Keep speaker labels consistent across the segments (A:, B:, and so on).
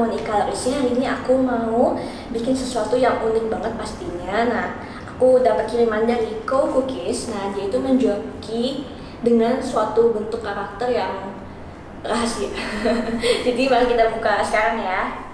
A: Monica Rizky. Hari ini aku mau bikin sesuatu yang unik banget pastinya. Nah, aku dapat kiriman dari Co Cookies. Nah, dia itu menjual cookie dengan suatu bentuk karakter yang rahasia. Jadi mari kita buka sekarang ya.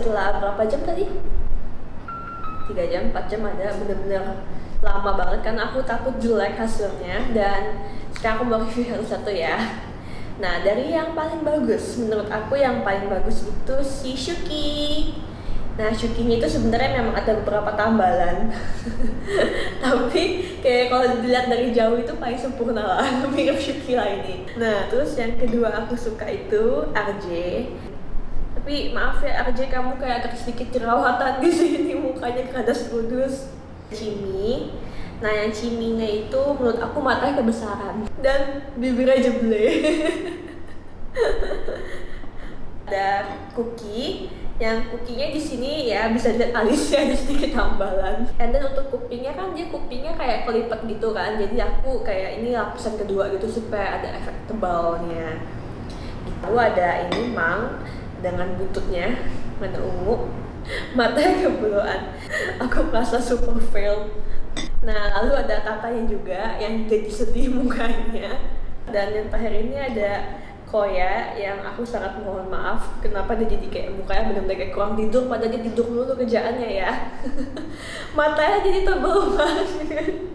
A: setelah berapa jam tadi? 3 jam, 4 jam ada, bener-bener lama banget karena aku takut jelek hasilnya. Dan sekarang aku mau review yang satu ya. Nah, dari yang paling bagus, menurut aku yang paling bagus itu si Shuki. Nah, Shukinya itu sebenarnya memang ada beberapa tambalan. Tapi kayak kalau dilihat dari jauh itu paling sempurna lah, mirip Shuki lah ini. Nah, terus yang kedua aku suka itu RJ. Tapi maaf ya RJ, kamu kayak agak sedikit jerawatan di sini, mukanya kadas kudus. Chimi. Nah, yang Chiminya itu menurut aku matanya kebesaran dan bibirnya jeble. Ada Cookie. Yang kukinya di sini ya bisa lihat alisnya ada sedikit tambalan. And then untuk kupingnya kan dia kupingnya kayak kelipet gitu kan. Jadi aku kayak ini lapisan kedua gitu supaya ada efek tebalnya. Lalu ada ini Mang dengan buntutnya warna ungu, matanya kebeloan. Aku merasa super fail. Nah, lalu ada tatanya juga yang jadi sedih mukanya. Dan yang terakhir ini ada Koya yang aku sangat mohon maaf kenapa dia jadi kayak mukanya benar-benar kayak kurang tidur, padahal dia tidur dulu kerjaannya ya. Matanya jadi tebal banget.